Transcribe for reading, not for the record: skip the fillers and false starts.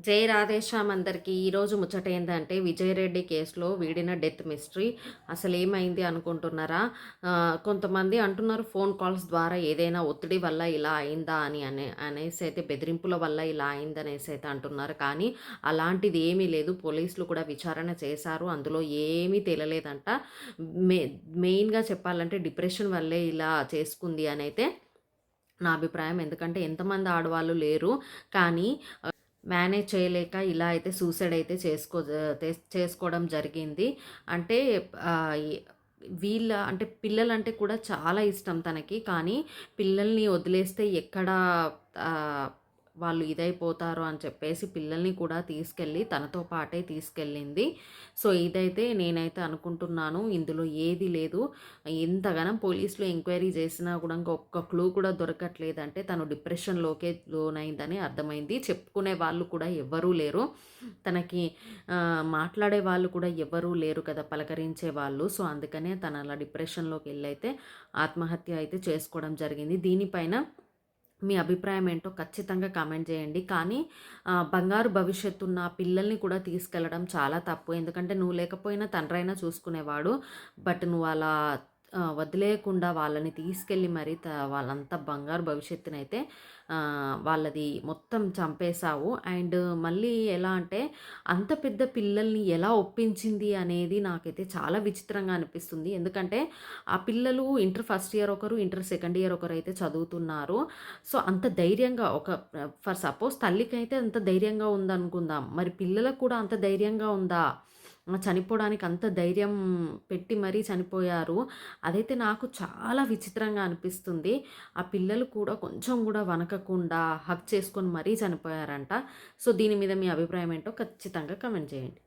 జై రాధేశ్యామ్ అందరికీ ఈరోజు ముచ్చట ఏంటంటే విజయ్ రెడ్డి కేసులో వీడిన డెత్ మిస్టరీ అసలు ఏమైంది అనుకుంటున్నారా? కొంతమంది అంటున్నారు ఫోన్ కాల్స్ ద్వారా ఏదైనా ఒత్తిడి వల్ల ఇలా అయిందా అనేసి అయితే బెదిరింపుల వల్ల ఇలా అయిందనేసి అయితే అంటున్నారు. కానీ అలాంటిది ఏమీ లేదు. పోలీసులు కూడా విచారణ చేశారు. అందులో ఏమీ తేలలేదంట. మే మెయిన్గా చెప్పాలంటే డిప్రెషన్ వల్లే ఇలా చేసుకుంది అని అయితే నా అభిప్రాయం. ఎందుకంటే ఎంతమంది ఆడవాళ్ళు లేరు, కానీ మేనేజ్ చేయలేక ఇలా అయితే సూసైడ్ అయితే చేసుకోవడం జరిగింది. అంటే అంటే పిల్లలంటే కూడా చాలా ఇష్టం తనకి. కానీ పిల్లల్ని వదిలేస్తే ఎక్కడ వాళ్ళు ఇదైపోతారు అని చెప్పేసి పిల్లల్ని కూడా తీసుకెళ్ళి తనతో పాటే తీసుకెళ్ళింది. సో ఇదైతే నేనైతే అనుకుంటున్నాను ఇందులో ఏది లేదు. ఎంతగానం పోలీసులు ఎంక్వైరీ చేసినా కూడా ఒక్క క్లూ కూడా దొరకట్లేదంటే తను డిప్రెషన్లోకే లోనైందని అర్థమైంది. చెప్పుకునే వాళ్ళు కూడా ఎవ్వరూ లేరు తనకి, మాట్లాడే వాళ్ళు కూడా ఎవ్వరూ లేరు కదా, పలకరించే వాళ్ళు. సో అందుకనే తను అలా డిప్రెషన్లోకి వెళ్ళైతే ఆత్మహత్య అయితే చేసుకోవడం జరిగింది. దీనిపైన మీ అభిప్రాయం ఏంటో ఖచ్చితంగా కామెంట్ చేయండి. కానీ బంగారు భవిష్యత్తున్న పిల్లల్ని కూడా తీసుకెళ్ళడం చాలా తప్పు. ఎందుకంటే నువ్వు లేకపోయినా తండ్రైనా చూసుకునేవాడు. బట్ నువ్వు అలా వదిలేయకుండా వాళ్ళని తీసుకెళ్ళి మరి వాళ్ళంతా బంగారు భవిష్యత్తునైతే వాళ్ళది మొత్తం చంపేశావు. అండ్ మళ్ళీ ఎలా అంటే అంత పెద్ద పిల్లల్ని ఎలా ఒప్పించింది అనేది నాకైతే చాలా విచిత్రంగా అనిపిస్తుంది. ఎందుకంటే ఆ పిల్లలు ఇంటర్ ఫస్ట్ ఇయర్ ఒకరు, ఇంటర్ సెకండ్ ఇయర్ ఒకరు అయితే చదువుతున్నారు. సో అంత ధైర్యంగా ఫర్ సపోజ్ తల్లికైతే అంత ధైర్యంగా ఉందనుకుందాం, మరి పిల్లలకు కూడా అంత ధైర్యంగా ఉందా? చనిపోవడానికి అంత ధైర్యం పెట్టి మరీ చనిపోయారు. అదైతే నాకు చాలా విచిత్రంగా అనిపిస్తుంది. ఆ పిల్లలు కూడా కొంచెం కూడా వనకకుండా హగ్ చేసుకొని మరీ చనిపోయారంట. సో దీని మీద మీ అభిప్రాయం ఏంటో ఖచ్చితంగా కమెంట్ చేయండి.